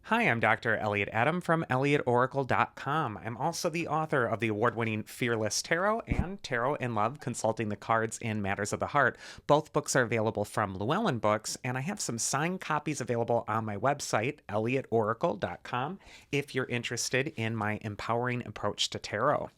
Hi, I'm Dr. Elliot Adam from ElliotOracle.com. I'm also the author of the award-winning Fearless Tarot and Tarot in Love, Consulting the Cards in Matters of the Heart. Both books are available from Llewellyn Books, and I have some signed copies available on my website, ElliotOracle.com, if you're interested in my empowering approach to tarot.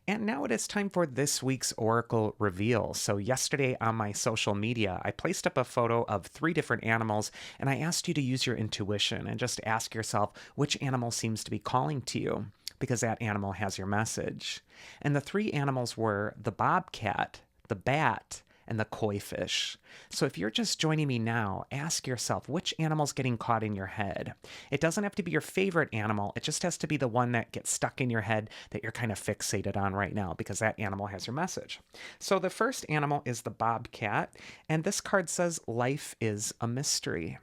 And now it is time for this week's Oracle reveal. So, yesterday on my social media, I placed up a photo of three different animals, and I asked you to use your intuition and just ask yourself which animal seems to be calling to you, because that animal has your message. And the three animals were the bobcat, the bat, and the koi fish. So if you're just joining me now, ask yourself which animal's getting caught in your head. It doesn't have to be your favorite animal, it just has to be the one that gets stuck in your head that you're kind of fixated on right now, because that animal has your message. So the first animal is the bobcat, and this card says life is a mystery.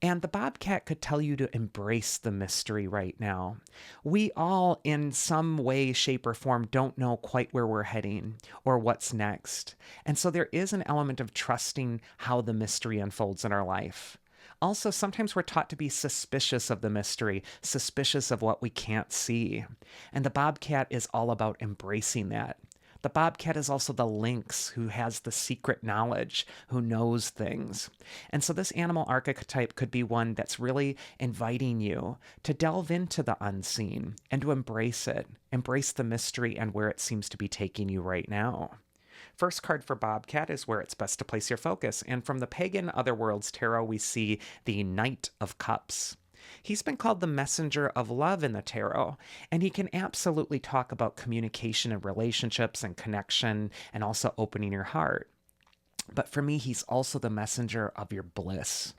And the bobcat could tell you to embrace the mystery right now. We all, in some way, shape, or form, don't know quite where we're heading or what's next. And so there is an element of trusting how the mystery unfolds in our life. Also, sometimes we're taught to be suspicious of the mystery, suspicious of what we can't see. And the bobcat is all about embracing that. The bobcat is also the lynx who has the secret knowledge, who knows things. And so this animal archetype could be one that's really inviting you to delve into the unseen and to embrace it, embrace the mystery and where it seems to be taking you right now. First card for Bobcat is where it's best to place your focus. And from the Pagan Otherworlds Tarot, we see the Knight of Cups. He's been called the messenger of love in the tarot, and he can absolutely talk about communication and relationships and connection and also opening your heart. But for me, he's also the messenger of your bliss.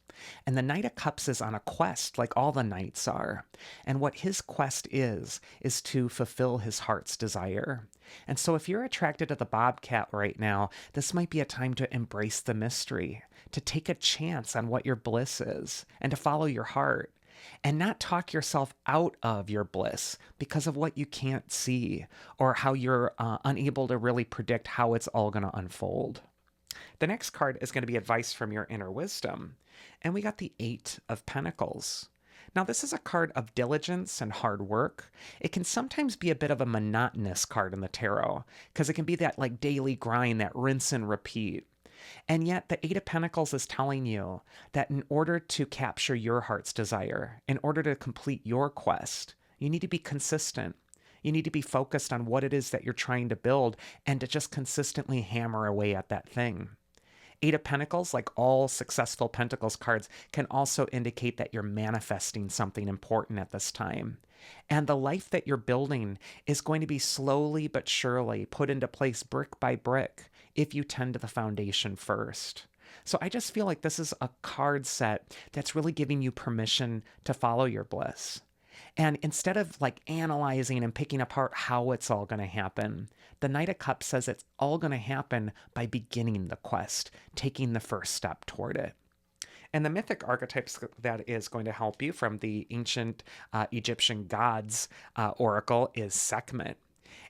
And the Knight of Cups is on a quest, like all the knights are. And what his quest is to fulfill his heart's desire. And so if you're attracted to the bobcat right now, this might be a time to embrace the mystery, to take a chance on what your bliss is, and to follow your heart. And not talk yourself out of your bliss because of what you can't see or how you're unable to really predict how it's all going to unfold. The next card is going to be advice from your inner wisdom. And we got the Eight of Pentacles. Now, this is a card of diligence and hard work. It can sometimes be a bit of a monotonous card in the tarot because it can be that like daily grind, that rinse and repeat. And yet, the Eight of Pentacles is telling you that in order to capture your heart's desire, in order to complete your quest, you need to be consistent. You need to be focused on what it is that you're trying to build and to just consistently hammer away at that thing. Eight of Pentacles, like all successful Pentacles cards, can also indicate that you're manifesting something important at this time. And the life that you're building is going to be slowly but surely put into place brick by brick if you tend to the foundation first. So I just feel like this is a card set that's really giving you permission to follow your bliss. And instead of like analyzing and picking apart how it's all going to happen, the Knight of Cups says it's all going to happen by beginning the quest, taking the first step toward it. And the mythic archetypes that is going to help you from the ancient Egyptian gods oracle is Sekhmet.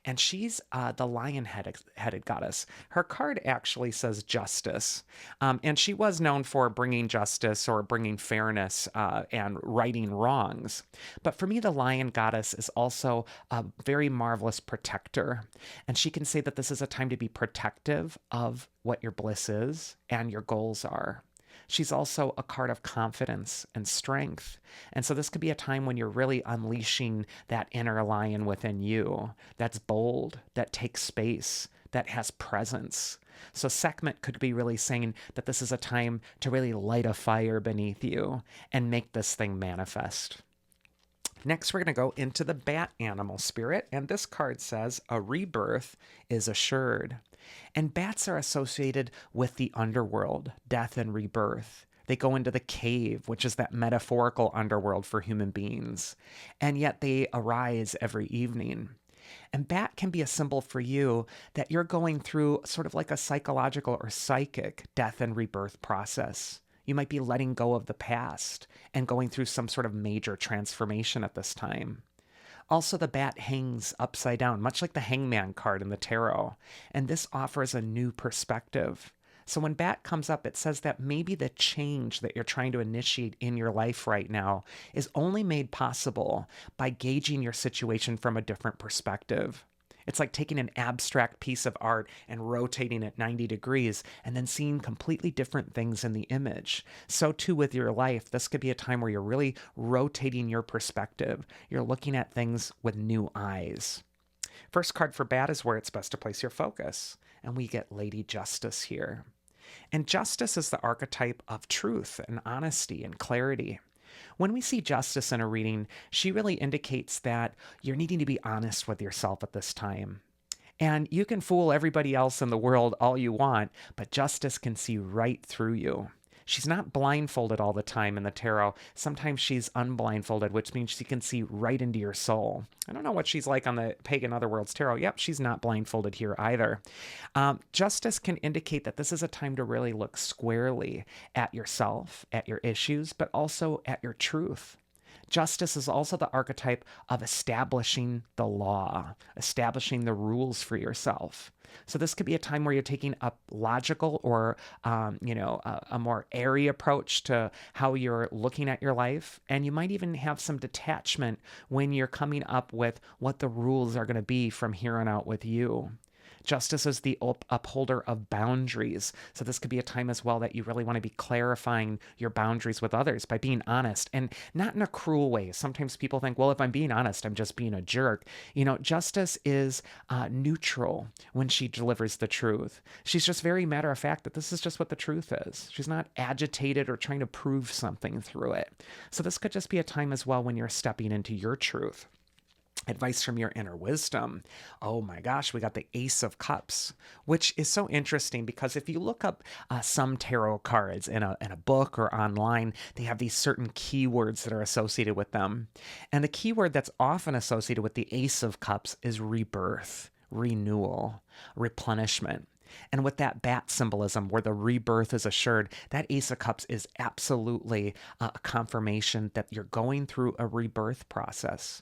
And she's the lion-headed goddess. Her card actually says justice. And she was known for bringing justice or bringing fairness and righting wrongs. But for me, the lion goddess is also a very marvelous protector. And she can say that this is a time to be protective of what your bliss is and your goals are. She's also a card of confidence and strength. And so this could be a time when you're really unleashing that inner lion within you that's bold, that takes space, that has presence. So Sekhmet could be really saying that this is a time to really light a fire beneath you and make this thing manifest. Next, we're going to go into the bat animal spirit, and this card says a rebirth is assured. And bats are associated with the underworld, death and rebirth. They go into the cave, which is that metaphorical underworld for human beings, and yet they arise every evening. And bat can be a symbol for you that you're going through sort of like a psychological or psychic death and rebirth process. You might be letting go of the past and going through some sort of major transformation at this time. Also, the bat hangs upside down, much like the hangman card in the tarot, and this offers a new perspective. So when bat comes up, it says that maybe the change that you're trying to initiate in your life right now is only made possible by gauging your situation from a different perspective. It's like taking an abstract piece of art and rotating it 90 degrees and then seeing completely different things in the image. So, too, with your life, this could be a time where you're really rotating your perspective. You're looking at things with new eyes. First card for bat is where it's best to place your focus. And we get Lady Justice here. And justice is the archetype of truth and honesty and clarity. When we see justice in a reading, she really indicates that you're needing to be honest with yourself at this time. And you can fool everybody else in the world all you want, but justice can see right through you. She's not blindfolded all the time in the tarot. Sometimes she's unblindfolded, which means she can see right into your soul. I don't know what she's like on the Pagan Otherworlds tarot. Yep, she's not blindfolded here either. Justice can indicate that this is a time to really look squarely at yourself, at your issues, but also at your truth. Justice is also the archetype of establishing the law, establishing the rules for yourself. So this could be a time where you're taking a logical or, a more airy approach to how you're looking at your life. And you might even have some detachment when you're coming up with what the rules are going to be from here on out with you. Justice is the upholder of boundaries. So this could be a time as well that you really want to be clarifying your boundaries with others by being honest, and not in a cruel way. Sometimes people think, well, if I'm being honest, I'm just being a jerk. Justice is neutral when she delivers the truth. She's just very matter of fact that this is just what the truth is. She's not agitated or trying to prove something through it. So this could just be a time as well when you're stepping into your truth. Advice from your inner wisdom. Oh my gosh, we got the Ace of Cups, which is so interesting because if you look up some tarot cards in a book or online, they have these certain keywords that are associated with them. And the keyword that's often associated with the Ace of Cups is rebirth, renewal, replenishment. And with that bat symbolism, where the rebirth is assured, that Ace of Cups is absolutely a confirmation that you're going through a rebirth process.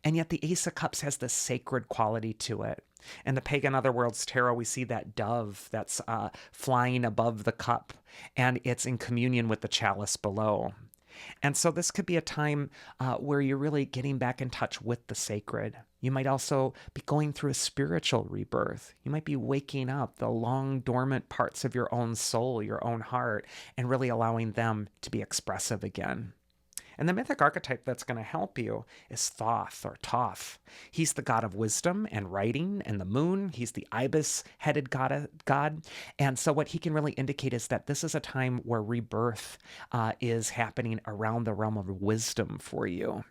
And yet the Ace of Cups has this sacred quality to it. In the Pagan Otherworlds tarot, we see that dove that's flying above the cup, and it's in communion with the chalice below. And so this could be a time where you're really getting back in touch with the sacred. You might also be going through a spiritual rebirth. You might be waking up the long dormant parts of your own soul, your own heart, and really allowing them to be expressive again. And the mythic archetype that's going to help you is Thoth or Thoth. He's the god of wisdom and writing and the moon. He's the ibis-headed god. And so what he can really indicate is that this is a time where rebirth is happening around the realm of wisdom for you.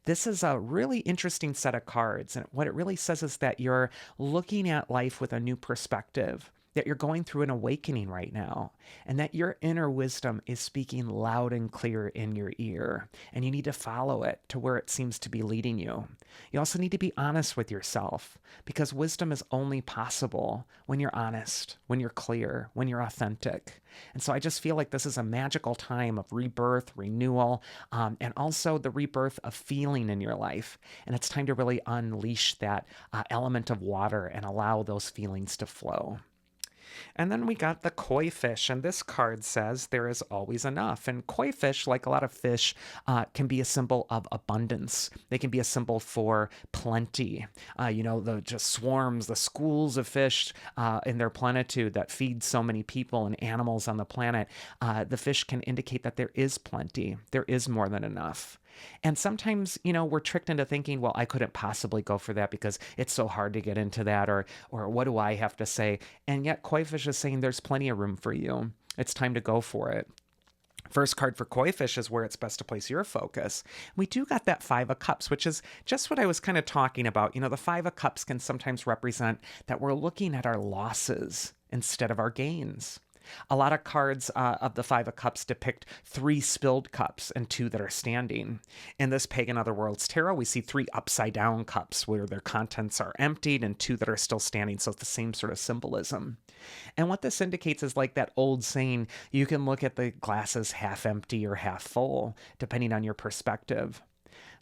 This is a really interesting set of cards. And what it really says is that you're looking at life with a new perspective, that you're going through an awakening right now, and that your inner wisdom is speaking loud and clear in your ear, and you need to follow it to where it seems to be leading you. You also need to be honest with yourself, because wisdom is only possible when you're honest, when you're clear, when you're authentic. And so I just feel like this is a magical time of rebirth, renewal, and also the rebirth of feeling in your life. And it's time to really unleash that element of water and allow those feelings to flow. And then we got the koi fish, and this card says there is always enough. And koi fish, like a lot of fish, can be a symbol of abundance. They can be a symbol for plenty. The just swarms, the schools of fish in their plenitude that feed so many people and animals on the planet. The fish can indicate that there is plenty. There is more than enough. And sometimes, we're tricked into thinking, well, I couldn't possibly go for that because it's so hard to get into that, or what do I have to say? And yet koi fish is saying there's plenty of room for you. It's time to go for it. First card for koi fish is where it's best to place your focus. We do got that Five of Cups, which is just what I was kind of talking about. The Five of Cups can sometimes represent that we're looking at our losses instead of our gains. A lot of cards of the Five of Cups depict 3 spilled cups and 2 that are standing. In this Pagan Otherworlds tarot, we see 3 upside down cups where their contents are emptied and 2 that are still standing. So it's the same sort of symbolism. And what this indicates is like that old saying, you can look at the glasses half empty or half full, depending on your perspective.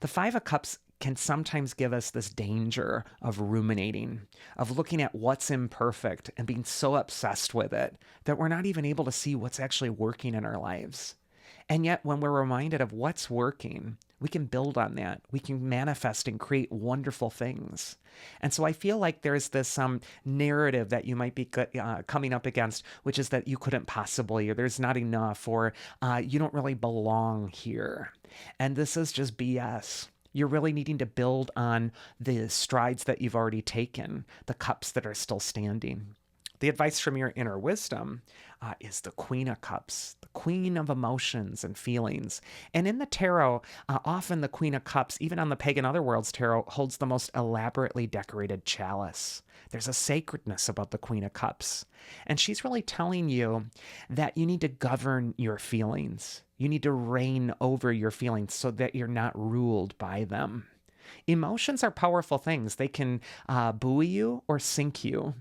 The Five of Cups can sometimes give us this danger of ruminating, of looking at what's imperfect and being so obsessed with it that we're not even able to see what's actually working in our lives. And yet, when we're reminded of what's working, we can build on that. We can manifest and create wonderful things. And so I feel like there's this narrative that you might be coming up against, which is that you couldn't possibly, or there's not enough, or you don't really belong here. And this is just BS. You're really needing to build on the strides that you've already taken, the cups that are still standing. The advice from your inner wisdom is the Queen of Cups, the Queen of emotions and feelings. And in the tarot, often the Queen of Cups, even on the Pagan Otherworlds tarot, holds the most elaborately decorated chalice. There's a sacredness about the Queen of Cups. And she's really telling you that you need to govern your feelings. You need to reign over your feelings so that you're not ruled by them. Emotions are powerful things. They can buoy you or sink you.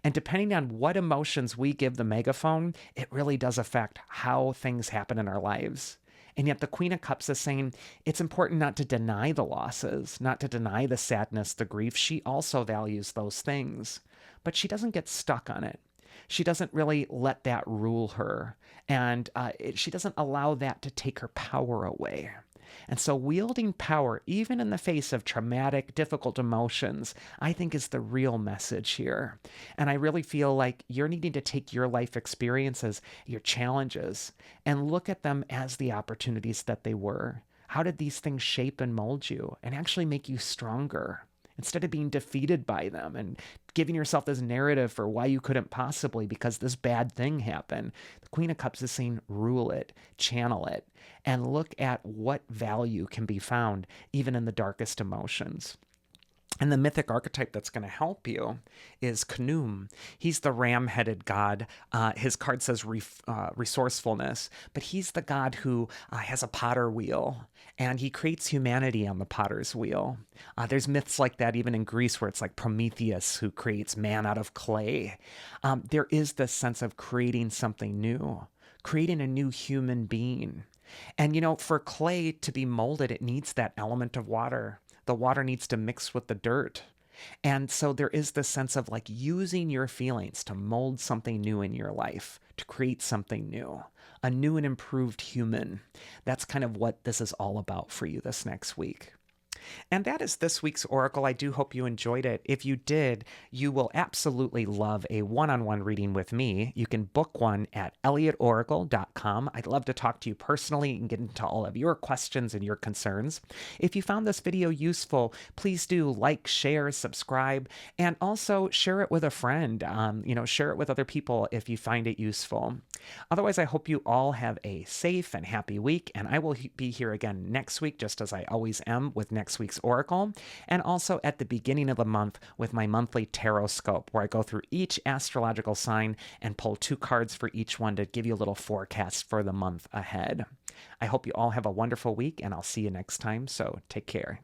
And depending on what emotions we give the megaphone, it really does affect how things happen in our lives. And yet the Queen of Cups is saying it's important not to deny the losses, not to deny the sadness, the grief. She also values those things, but she doesn't get stuck on it. She doesn't really let that rule her, and she doesn't allow that to take her power away. And so wielding power, even in the face of traumatic, difficult emotions, I think is the real message here. And I really feel like you're needing to take your life experiences, your challenges, and look at them as the opportunities that they were. How did these things shape and mold you and actually make you stronger? Instead of being defeated by them and giving yourself this narrative for why you couldn't possibly because this bad thing happened, the Queen of Cups is saying rule it, channel it, and look at what value can be found even in the darkest emotions. And the mythic archetype that's going to help you is Khnum. He's the ram-headed god. His card says resourcefulness, but he's the god who has a potter wheel, and he creates humanity on the potter's wheel. There's myths like that even in Greece where it's like Prometheus who creates man out of clay. There is this sense of creating something new, creating a new human being. And, you know, for clay to be molded, it needs that element of water. The water needs to mix with the dirt. And so there is this sense of like using your feelings to mold something new in your life, to create something new, a new and improved human. That's kind of what this is all about for you this next week. And that is this week's Oracle. I do hope you enjoyed it. If you did, you will absolutely love a one-on-one reading with me. You can book one at elliotoracle.com. I'd love to talk to you personally and get into all of your questions and your concerns. If you found this video useful, please do like, share, subscribe, and also share it with a friend. Share it with other people if you find it useful. Otherwise, I hope you all have a safe and happy week, and I will be here again next week, just as I always am with next week's Oracle, and also at the beginning of the month with my monthly tarot scope, where I go through each astrological sign and pull 2 cards for each one to give you a little forecast for the month ahead. I hope you all have a wonderful week, and I'll see you next time, so take care.